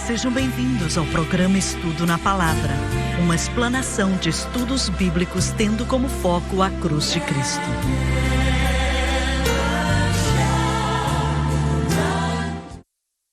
Sejam bem-vindos ao programa Estudo na Palavra, uma explanação de estudos bíblicos tendo como foco a cruz de Cristo.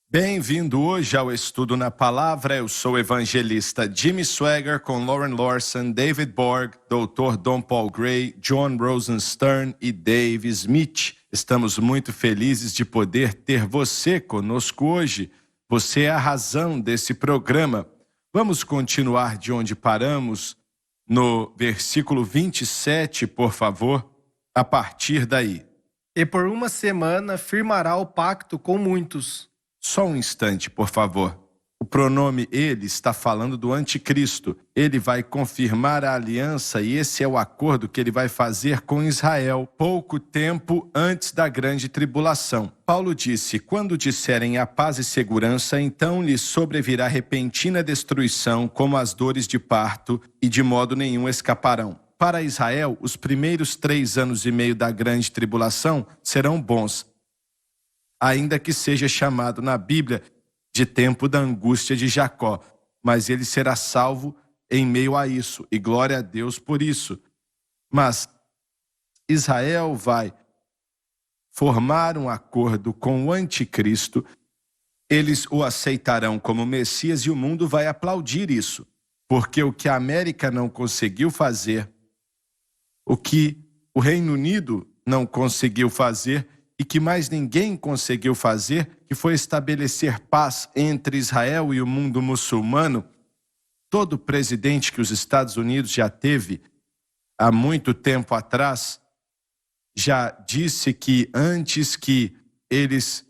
Bem-vindo hoje ao Estudo na Palavra. Eu sou o evangelista Jimmy Swaggart com Lauren Lawson, David Borg, Dr. Don Paul Gray, John Rosenstern e Dave Smith. Estamos muito felizes de poder ter você conosco hoje. Você é a razão desse programa. Vamos continuar de onde paramos, no versículo 27, por favor, a partir daí. E por uma semana firmará o pacto com muitos. Só um instante, por favor. O pronome ele está falando do anticristo. Ele vai confirmar a aliança e esse é o acordo que ele vai fazer com Israel pouco tempo antes da grande tribulação. Paulo disse, quando disserem a paz e segurança, então lhes sobrevirá repentina destruição como as dores de parto e de modo nenhum escaparão. Para Israel, os primeiros 3 anos e meio da grande tribulação serão bons, ainda que seja chamado na Bíblia de tempo da angústia de Jacó, mas ele será salvo em meio a isso, e glória a Deus por isso. Mas Israel vai formar um acordo com o anticristo, eles o aceitarão como Messias e o mundo vai aplaudir isso, porque o que a América não conseguiu fazer, o que o Reino Unido não conseguiu fazer, e que mais ninguém conseguiu fazer, que foi estabelecer paz entre Israel e o mundo muçulmano. Todo presidente que os Estados Unidos já teve há muito tempo atrás, já disse que antes que eles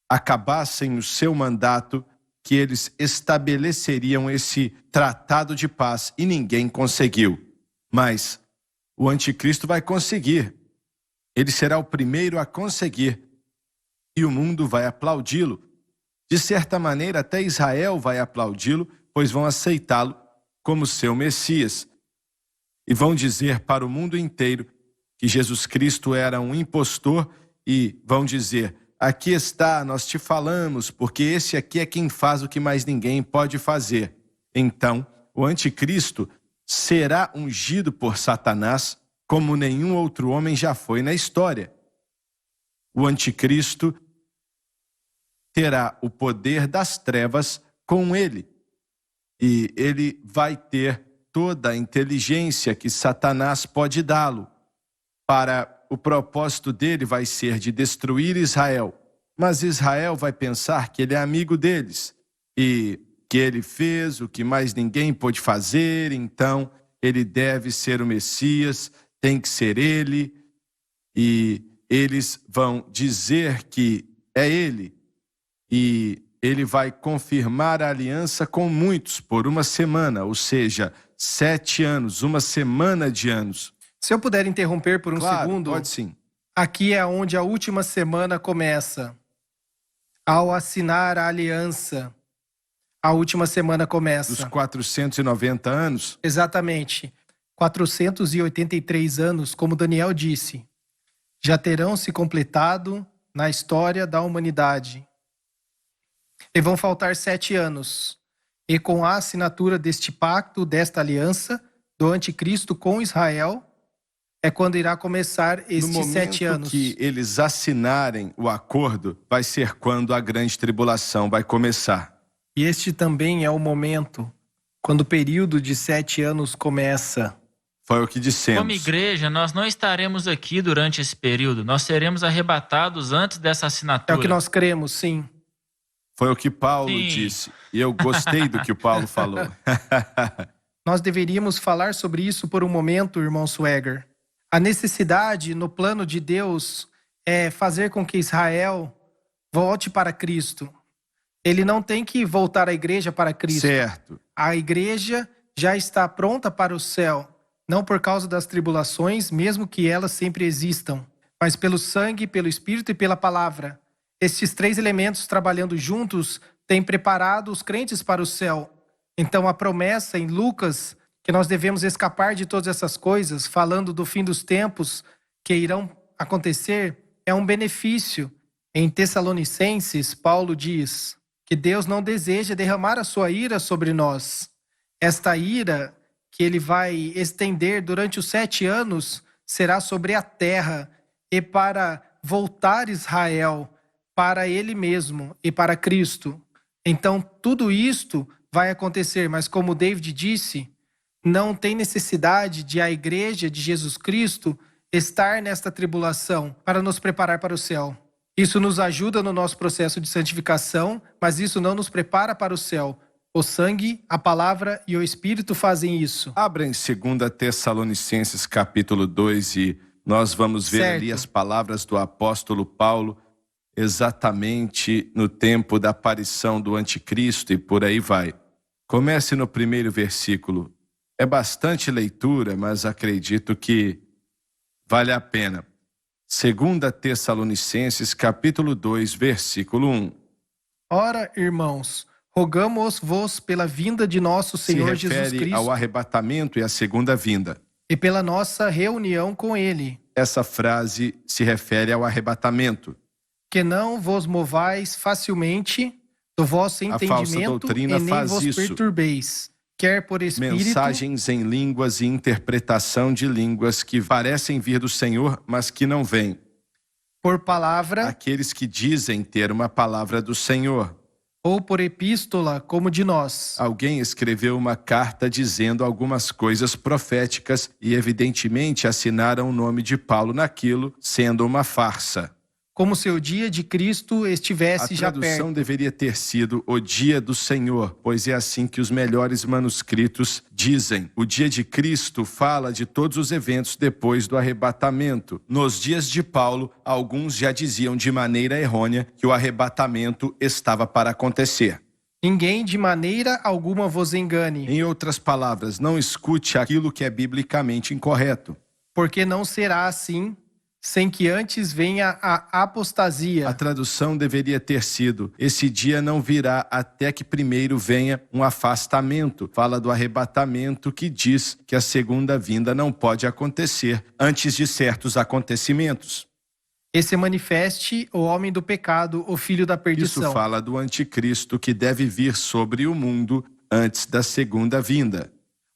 acabassem o seu mandato, que eles estabeleceriam esse tratado de paz, e ninguém conseguiu. Mas o anticristo vai conseguir. Ele será o primeiro a conseguir e o mundo vai aplaudi-lo. De certa maneira, até Israel vai aplaudi-lo, pois vão aceitá-lo como seu Messias. E vão dizer para o mundo inteiro que Jesus Cristo era um impostor e vão dizer, aqui está, nós te falamos, porque esse aqui é quem faz o que mais ninguém pode fazer. Então, o anticristo será ungido por Satanás, como nenhum outro homem já foi na história. O anticristo terá o poder das trevas com ele. E ele vai ter toda a inteligência que Satanás pode dá-lo. Para o propósito dele vai ser de destruir Israel. Mas Israel vai pensar que ele é amigo deles. E que ele fez o que mais ninguém pôde fazer, então ele deve ser o Messias, tem que ser ele, e eles vão dizer que é ele, e ele vai confirmar a aliança com muitos por uma semana, ou seja, 7 anos, uma semana de anos. Se eu puder interromper por um segundo, pode sim. Aqui é onde a última semana começa. Ao assinar a aliança, a última semana começa. Dos 490 anos? Exatamente. 483 anos, como Daniel disse, já terão se completado na história da humanidade. E vão faltar 7 anos. E com a assinatura deste pacto, desta aliança, do anticristo com Israel, é quando irá começar estes 7 anos. No momento que eles assinarem o acordo, vai ser quando a grande tribulação vai começar. E este também é o momento, quando o período de 7 anos começa. Foi o que dissemos. Como igreja, nós não estaremos aqui durante esse período. Nós seremos arrebatados antes dessa assinatura. É o que nós cremos, sim. Foi o que Paulo disse. E eu gostei do que o Paulo falou. Nós deveríamos falar sobre isso por um momento, irmão Swaggart. A necessidade no plano de Deus é fazer com que Israel volte para Cristo. Ele não tem que voltar a igreja para Cristo. Certo. A igreja já está pronta para o céu. Não por causa das tribulações, mesmo que elas sempre existam, mas pelo sangue, pelo Espírito e pela palavra. Estes 3 elementos trabalhando juntos têm preparado os crentes para o céu. Então a promessa em Lucas, que nós devemos escapar de todas essas coisas, falando do fim dos tempos que irão acontecer, é um benefício. Em Tessalonicenses, Paulo diz que Deus não deseja derramar a sua ira sobre nós. Esta ira que ele vai estender durante os 7 anos será sobre a terra e para voltar Israel para ele mesmo e para Cristo. Então, tudo isto vai acontecer, mas como David disse, não tem necessidade de a igreja de Jesus Cristo estar nesta tribulação para nos preparar para o céu. Isso nos ajuda no nosso processo de santificação, mas isso não nos prepara para o céu. O sangue, a palavra e o Espírito fazem isso. Abra em 2 Tessalonicenses capítulo 2 e nós vamos ver Certo. ali as palavras do apóstolo Paulo exatamente no tempo da aparição do anticristo e por aí vai. Comece no primeiro versículo. É bastante leitura, mas acredito que vale a pena. 2 Tessalonicenses capítulo 2, versículo 1. Ora, irmãos, rogamos-vos pela vinda de nosso Senhor Se Jesus refere Cristo ao arrebatamento e à segunda vinda. e pela nossa reunião com Ele, Essa frase se refere ao arrebatamento. que não vos movais facilmente do vosso A falsa entendimento doutrina e nem faz vos isso. perturbeis, quer por espírito, Mensagens em línguas e interpretação de línguas que parecem vir do Senhor, mas que não vêm. por palavra Aqueles que dizem ter uma palavra do Senhor. ou por epístola, como de nós. Alguém escreveu uma carta dizendo algumas coisas proféticas e evidentemente assinaram o nome de Paulo naquilo, sendo uma farsa. Como se o dia de Cristo A estivesse já tradução perto. deveria ter sido o dia do Senhor, pois é assim que os melhores manuscritos dizem. O dia de Cristo fala de todos os eventos depois do arrebatamento. Nos dias de Paulo, alguns já diziam de maneira errônea que o arrebatamento estava para acontecer. Ninguém de maneira alguma vos engane, Em outras palavras, não escute aquilo que é biblicamente incorreto. porque não será assim, sem que antes venha a apostasia. A tradução deveria ter sido: esse dia não virá até que primeiro venha um afastamento. Fala do arrebatamento, que diz que a segunda vinda não pode acontecer antes de certos acontecimentos. E se manifeste o homem do pecado, o filho da Isso perdição, fala do anticristo que deve vir sobre o mundo antes da segunda vinda.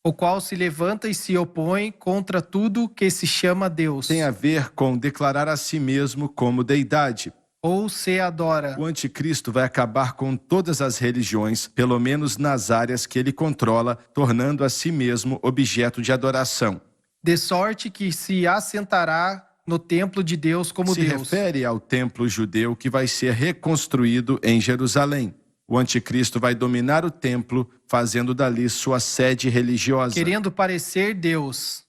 o qual se levanta e se opõe contra tudo que se chama Deus, Tem a ver com declarar a si mesmo como deidade. ou se adora, O anticristo vai acabar com todas as religiões, pelo menos nas áreas que ele controla, tornando a si mesmo objeto de adoração. de sorte que se assentará no templo de Deus como Se Deus. refere ao templo judeu que vai ser reconstruído em Jerusalém. O anticristo vai dominar o templo, fazendo dali sua sede religiosa. Querendo parecer Deus.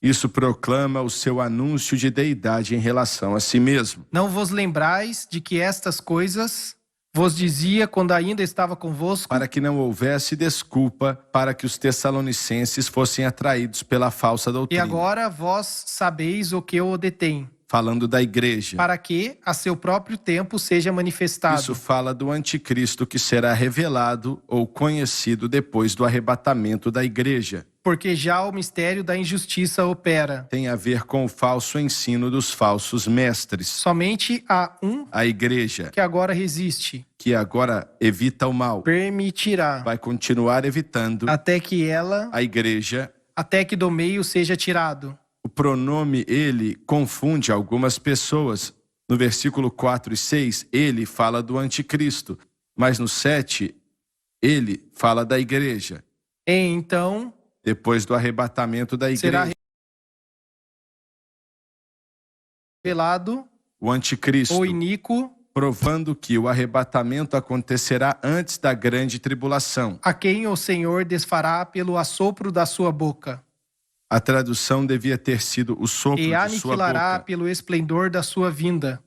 Isso proclama o seu anúncio de deidade em relação a si mesmo. Não vos lembrais de que estas coisas vos dizia quando ainda estava convosco, Para que não houvesse desculpa para que os tessalonicenses fossem atraídos pela falsa e doutrina. agora vós sabeis o que o detém, Falando da igreja. para que a seu próprio tempo seja manifestado. Isso fala do anticristo que será revelado ou conhecido depois do arrebatamento da igreja. Porque já o mistério da injustiça opera. Tem a ver com o falso ensino dos falsos mestres. Somente há um A igreja, que agora resiste, que agora evita o mal, permitirá, vai continuar evitando até que do meio seja tirado. O pronome ele confunde algumas pessoas. No versículo 4 e 6, ele fala do anticristo, mas no 7, ele fala da igreja. E então Depois do arrebatamento da será igreja, revelado o anticristo, o iníquo, provando que o arrebatamento acontecerá antes da grande tribulação. a quem o Senhor desfará pelo assopro da sua boca, A tradução devia ter sido o sopro e de sua aniquilará boca. pelo esplendor da sua vinda.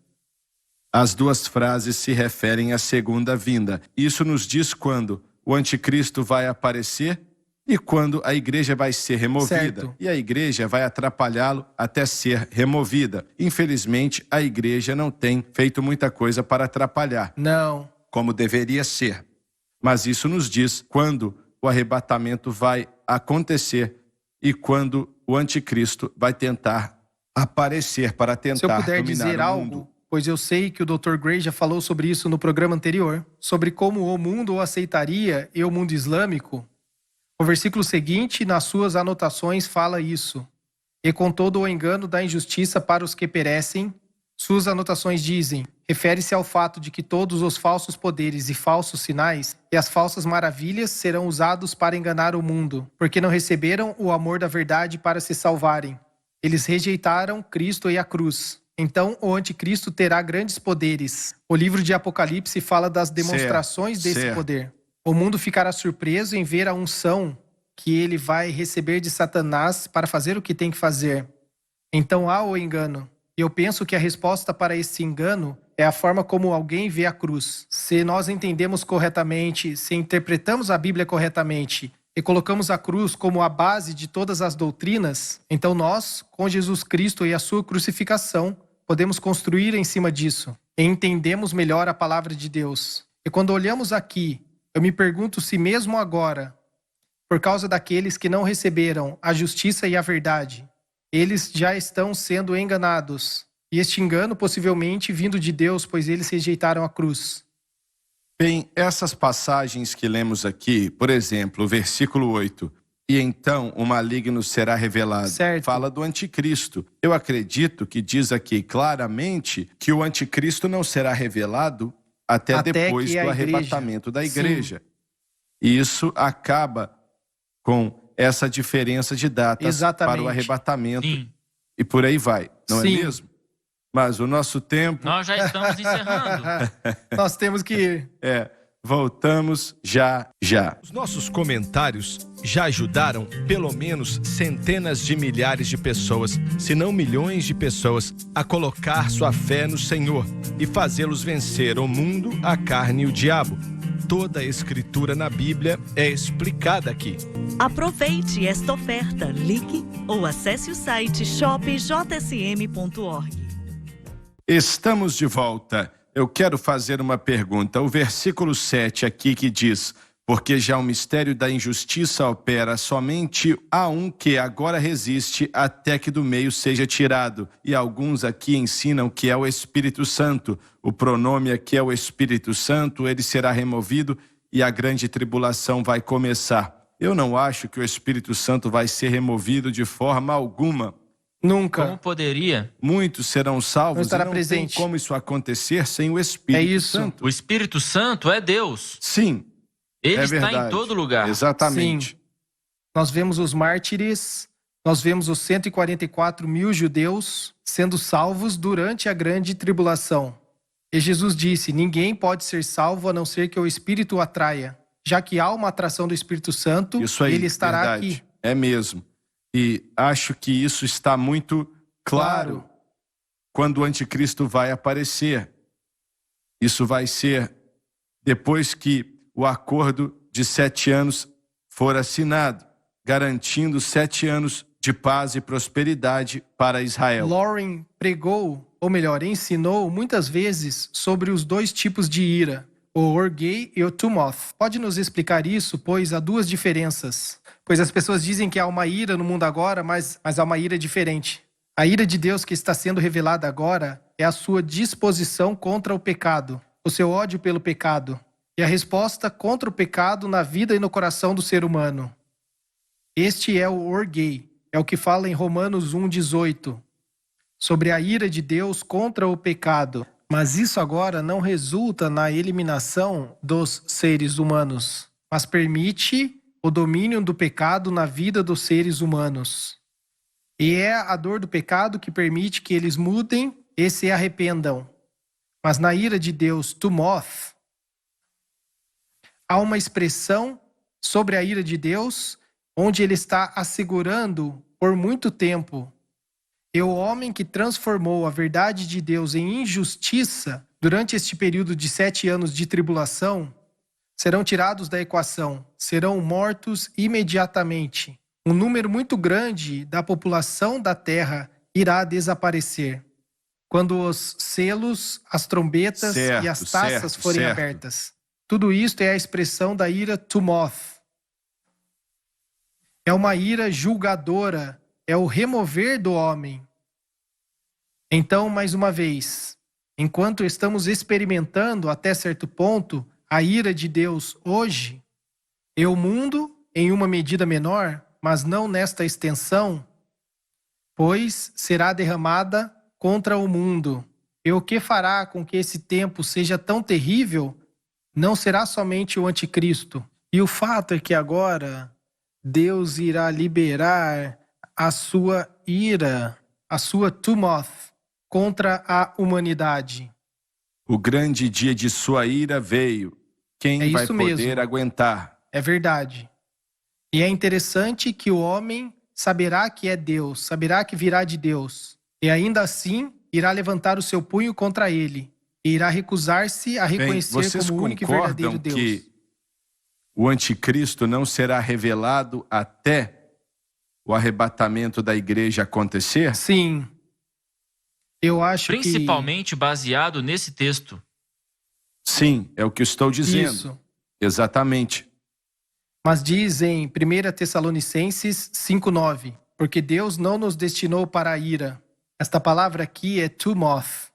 As duas frases se referem à segunda vinda. Isso nos diz quando o anticristo vai aparecer e quando a igreja vai ser removida. Certo. E a igreja vai atrapalhá-lo até ser removida. Infelizmente, a igreja não tem feito muita coisa para atrapalhar, Não, como deveria ser. Mas isso nos diz quando o arrebatamento vai acontecer e quando o anticristo vai tentar aparecer para se eu tentar puder dominar dizer o algo, mundo. pois eu sei que o Dr. Gray já falou sobre isso no programa anterior, sobre como o mundo o aceitaria e o mundo islâmico, o versículo seguinte, nas suas anotações, fala isso. E com todo o engano da injustiça para os que perecem, suas anotações dizem, refere-se ao fato de que todos os falsos poderes e falsos sinais e as falsas maravilhas serão usados para enganar o mundo, porque não receberam o amor da verdade para se salvarem. Eles rejeitaram Cristo e a cruz. Então, o anticristo terá grandes poderes. O livro de Apocalipse fala das demonstrações desse poder. O mundo ficará surpreso em ver a unção que ele vai receber de Satanás para fazer o que tem que fazer. Então há o engano. E eu penso que a resposta para esse engano é a forma como alguém vê a cruz. Se nós entendemos corretamente, se interpretamos a Bíblia corretamente e colocamos a cruz como a base de todas as doutrinas, então nós, com Jesus Cristo e a sua crucificação, podemos construir em cima disso e entendemos melhor a palavra de Deus. E quando olhamos aqui, eu me pergunto se mesmo agora, por causa daqueles que não receberam a justiça e a verdade, eles já estão sendo enganados. E este engano possivelmente vindo de Deus, pois eles rejeitaram a cruz. Bem, essas passagens que lemos aqui, por exemplo, o versículo 8, e então o maligno será revelado, certo, fala do anticristo. Eu acredito que diz aqui claramente que o anticristo não será revelado até depois do arrebatamento da igreja. Sim. E isso acaba com essa diferença de datas para o arrebatamento. Sim. E por aí vai, não Sim. é mesmo? Mas o nosso tempo... Nós já estamos encerrando. Nós temos que ir. Voltamos já. Os nossos comentários já ajudaram pelo menos centenas de milhares de pessoas, se não milhões de pessoas, a colocar sua fé no Senhor e fazê-los vencer o mundo, a carne e o diabo. Toda a escritura na Bíblia é explicada aqui. Aproveite esta oferta, ligue ou acesse o site shopjsm.org. Estamos de volta. Eu quero fazer uma pergunta. O versículo 7 aqui que diz: porque já o mistério da injustiça opera, somente há um que agora resiste até que do meio seja tirado. E alguns aqui ensinam que é o Espírito Santo. O pronome aqui é o Espírito Santo, ele será removido e a grande tribulação vai começar. Eu não acho que o Espírito Santo vai ser removido de forma alguma. Nunca. Como poderia? Muitos serão salvos, não estará e não presente. tem como isso acontecer sem o Espírito Santo. O Espírito Santo é Deus. Sim. Ele está verdade. Em todo lugar. Exatamente. Sim. Nós vemos os mártires, nós vemos os 144 mil judeus sendo salvos durante a grande tribulação. E Jesus disse, ninguém pode ser salvo a não ser que o Espírito o atraia. Já que há uma atração do Espírito Santo, isso aí, ele estará verdade. aqui. É mesmo. E acho que isso está muito claro quando o anticristo vai aparecer. Isso vai ser depois que o acordo de 7 anos for assinado, garantindo 7 anos de paz e prosperidade para Israel. Lauren pregou, ou melhor, ensinou muitas vezes sobre os 2 tipos de ira, o orgei e o tumoth. Pode nos explicar isso, pois há 2 diferenças. Pois as pessoas dizem que há uma ira no mundo agora, mas há uma ira diferente. A ira de Deus que está sendo revelada agora é a sua disposição contra o pecado, o seu ódio pelo pecado, e a resposta contra o pecado na vida e no coração do ser humano. Este é o orgei, é o que fala em Romanos 1,18, sobre a ira de Deus contra o pecado. Mas isso agora não resulta na eliminação dos seres humanos, mas permite o domínio do pecado na vida dos seres humanos. E é a dor do pecado que permite que eles mudem e se arrependam. Mas na ira de Deus, tumoth, há uma expressão sobre a ira de Deus, onde ele está assegurando por muito tempo. E o homem que transformou a verdade de Deus em injustiça durante este período de 7 anos de tribulação, serão tirados da equação, serão mortos imediatamente. Um número muito grande da população da terra irá desaparecer quando os selos, as trombetas e as taças forem abertas. Tudo isto é a expressão da ira tumoth. É uma ira julgadora, é o remover do homem. Então, mais uma vez, enquanto estamos experimentando até certo ponto a ira de Deus hoje, e o mundo, em uma medida menor, mas não nesta extensão, pois será derramada contra o mundo. E o que fará com que esse tempo seja tão terrível não será somente o anticristo. E o fato é que agora Deus irá liberar a sua ira, a sua tumoth, contra a humanidade. O grande dia de sua ira veio. Quem É vai isso poder mesmo. aguentar? É verdade. E é interessante que o homem saberá que é Deus, saberá que virá de Deus, e ainda assim irá levantar o seu punho contra ele, e irá recusar-se a Bem, reconhecer vocês como o único e verdadeiro concordam Deus. que o anticristo não será revelado até o arrebatamento da igreja acontecer? Sim. Eu acho Principalmente baseado nesse texto. Sim, é o que eu estou que dizendo. isso. Exatamente. Mas diz em 1 Tessalonicenses 5:9, porque Deus não nos destinou para a ira. Esta palavra aqui é tumoth,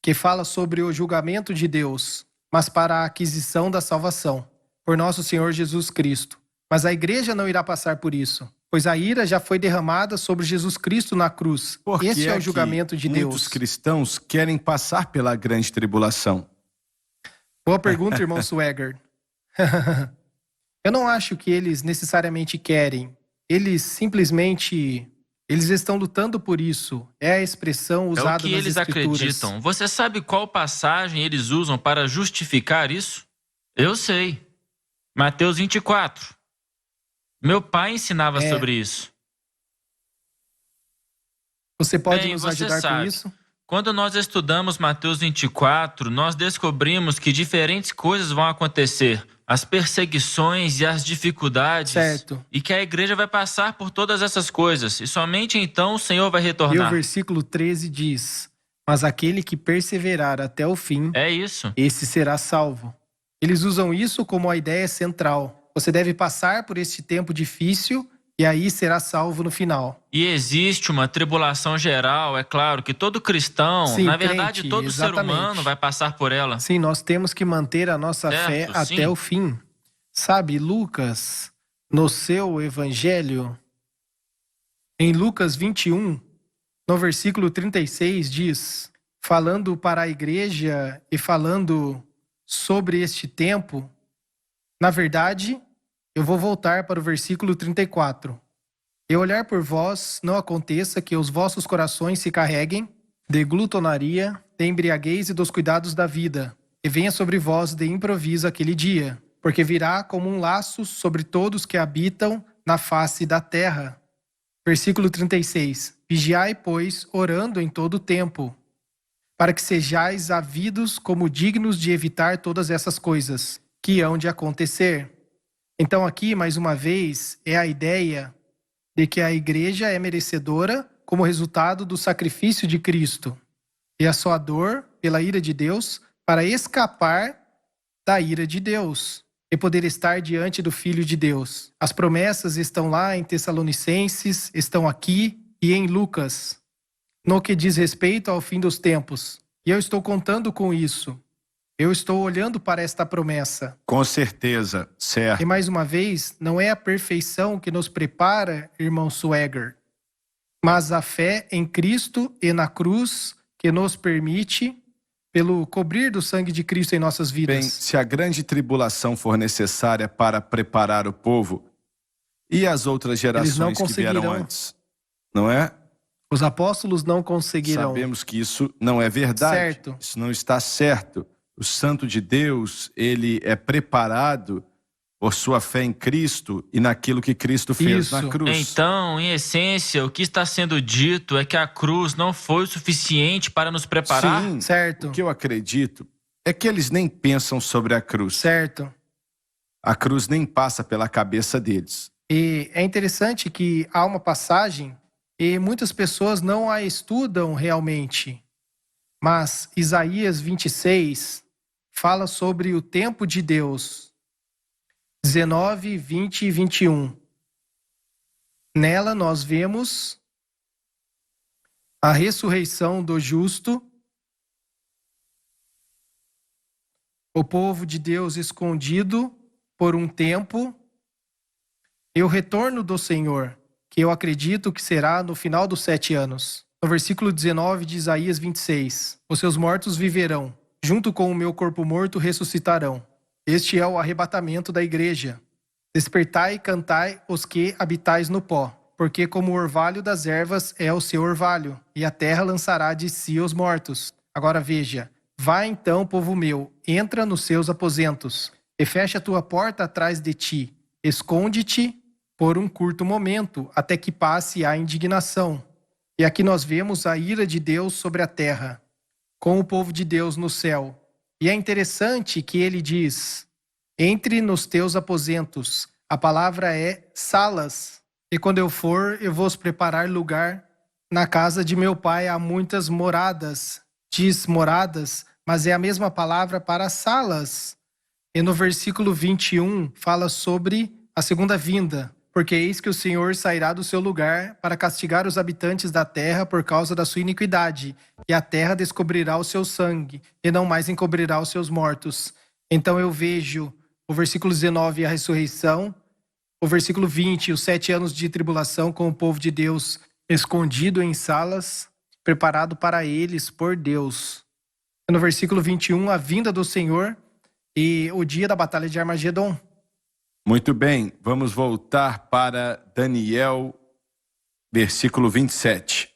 que fala sobre o julgamento de Deus, mas para a aquisição da salvação, por nosso Senhor Jesus Cristo. Mas a igreja não irá passar por isso, pois a ira já foi derramada sobre Jesus Cristo na cruz. Porque Esse é o que julgamento de muitos Deus. cristãos querem passar pela grande tribulação. Boa pergunta, irmão Swagger. Eu não acho que eles necessariamente querem. Eles simplesmente... Eles estão lutando por isso. É a expressão É usada o que nas eles Escrituras. acreditam. Você sabe qual passagem eles usam para justificar isso? Eu sei. Mateus 24. Meu pai ensinava sobre isso. Você pode Bem, nos você ajudar com sabe. isso? Quando nós estudamos Mateus 24, nós descobrimos que diferentes coisas vão acontecer. As perseguições e as dificuldades. Certo. E que a igreja vai passar por todas essas coisas. E somente então o Senhor vai E o retornar. versículo 13 diz: mas aquele que perseverar até o fim, É isso. esse será salvo. Eles usam isso como a ideia central. Você deve passar por este tempo difícil e aí será salvo no final. E existe uma tribulação geral, é claro que todo cristão, Sim, na verdade crente, todo ser exatamente. humano vai passar por ela. Sim, nós temos que manter a nossa Certo, fé sim. até o fim. Sabe, Lucas, no seu evangelho, em Lucas 21, no versículo 36, diz, falando para a igreja e falando sobre este tempo, na verdade, eu vou voltar para o versículo 34. E olhar por vós, não aconteça que os vossos corações se carreguem de glutonaria, de embriaguez e dos cuidados da vida, e venha sobre vós de improviso aquele dia, porque virá como um laço sobre todos que habitam na face da terra. Versículo 36. Vigiai, pois, orando em todo o tempo, para que sejais havidos como dignos de evitar todas essas coisas que hão de acontecer. Então aqui, mais uma vez, é a ideia de que a igreja é merecedora como resultado do sacrifício de Cristo e a sua dor pela ira de Deus para escapar da ira de Deus e poder estar diante do Filho de Deus. As promessas estão lá em Tessalonicenses, estão aqui e em Lucas, no que diz respeito ao fim dos tempos. E eu estou contando com isso. Eu estou olhando para esta promessa. Com certeza, certo. E mais uma vez, não é a perfeição que nos prepara, irmão Swagger, mas a fé em Cristo e na cruz que nos permite, pelo cobrir do sangue de Cristo em nossas vidas. Bem, se a grande tribulação for necessária para preparar o povo, e as outras gerações que vieram conseguirão. antes? Não é? Os apóstolos não conseguirão. Sabemos que isso não é verdade. Certo. Isso não está certo. O santo de Deus, ele é preparado por sua fé em Cristo e naquilo que Cristo fez Isso. na cruz. Então, em essência, o que está sendo dito é que a cruz não foi o suficiente para nos preparar? Sim, Certo. o que eu acredito é que eles nem pensam sobre a cruz. Certo. A cruz nem passa pela cabeça deles. E é interessante que há uma passagem e muitas pessoas não a estudam realmente. Mas Isaías 26 fala sobre o tempo de Deus. 19, 20 e 21. Nela nós vemos a ressurreição do justo o povo de Deus escondido por um tempo, e o retorno do Senhor, que eu acredito que será no final dos 7 anos. No versículo 19 de Isaías 26, os seus mortos viverão, junto com o meu corpo morto ressuscitarão. Este é o arrebatamento da igreja. Despertai e cantai os que habitais no pó, porque como o orvalho das ervas é o seu orvalho, e a terra lançará de si os mortos. Agora veja, vai então, povo meu, entra nos seus aposentos, e fecha a tua porta atrás de ti, esconde-te por um curto momento, até que passe a indignação. E aqui nós vemos a ira de Deus sobre a terra, com o povo de Deus no céu. E é interessante que ele diz, entre nos teus aposentos. A palavra é salas. E quando eu for, eu vou preparar lugar. Na casa de meu pai há muitas moradas. Diz moradas, mas é a mesma palavra para salas. E no versículo 21 fala sobre a segunda vinda. Porque eis que o Senhor sairá do seu lugar para castigar os habitantes da terra por causa da sua iniquidade, e a terra descobrirá o seu sangue, e não mais encobrirá os seus mortos. Então eu vejo o versículo 19, a ressurreição, o versículo 20, os 7 anos de tribulação com o povo de Deus escondido em salas, preparado para eles por Deus. No versículo 21, a vinda do Senhor e o dia da batalha de Armagedon. Muito bem, vamos voltar para Daniel, versículo 27.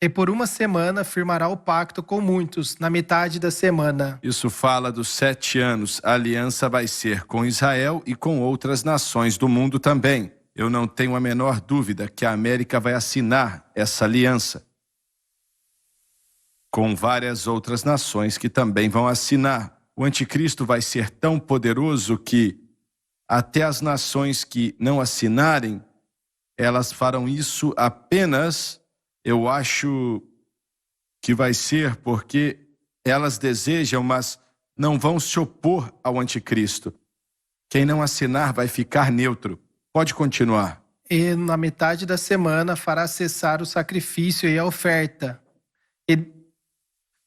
E por uma semana firmará o pacto com muitos, na metade da semana. Isso fala dos 7 anos. A aliança vai ser com Israel e com outras nações do mundo também. Eu não tenho a menor dúvida que a América vai assinar essa aliança, com várias outras nações que também vão assinar. O anticristo vai ser tão poderoso que até as nações que não assinarem, elas farão isso apenas, eu acho que vai ser porque elas desejam, mas não vão se opor ao anticristo. Quem não assinar vai ficar neutro. Pode continuar. E na metade da semana fará cessar o sacrifício e a oferta.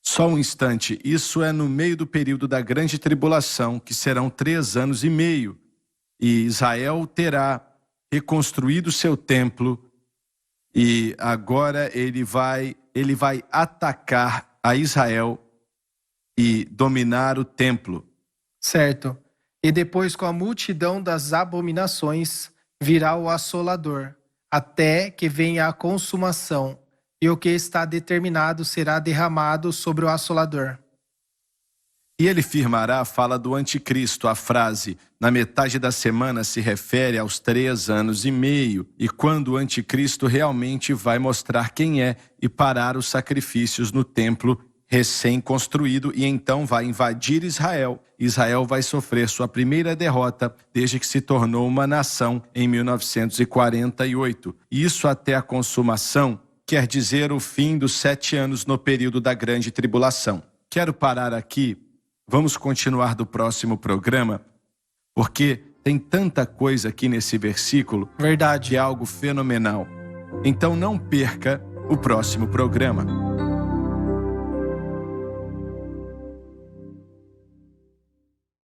Só um instante, isso é no meio do período da grande tribulação, que serão 3 anos e meio. E Israel terá reconstruído seu templo e agora ele vai atacar a Israel e dominar o templo. Certo. E depois, com a multidão das abominações, virá o assolador, até que venha a consumação, e o que está determinado será derramado sobre o assolador. E ele firmará, fala do anticristo. A frase, na metade da semana, se refere aos 3 anos e meio, e quando o anticristo realmente vai mostrar quem é e parar os sacrifícios no templo recém-construído, e então vai invadir Israel. Israel vai sofrer sua primeira derrota desde que se tornou uma nação em 1948. Isso até a consumação quer dizer o fim dos 7 anos no período da grande tribulação. Quero parar aqui. Vamos continuar do próximo programa, porque tem tanta coisa aqui nesse versículo. Verdade. Que é algo fenomenal. Então não perca o próximo programa.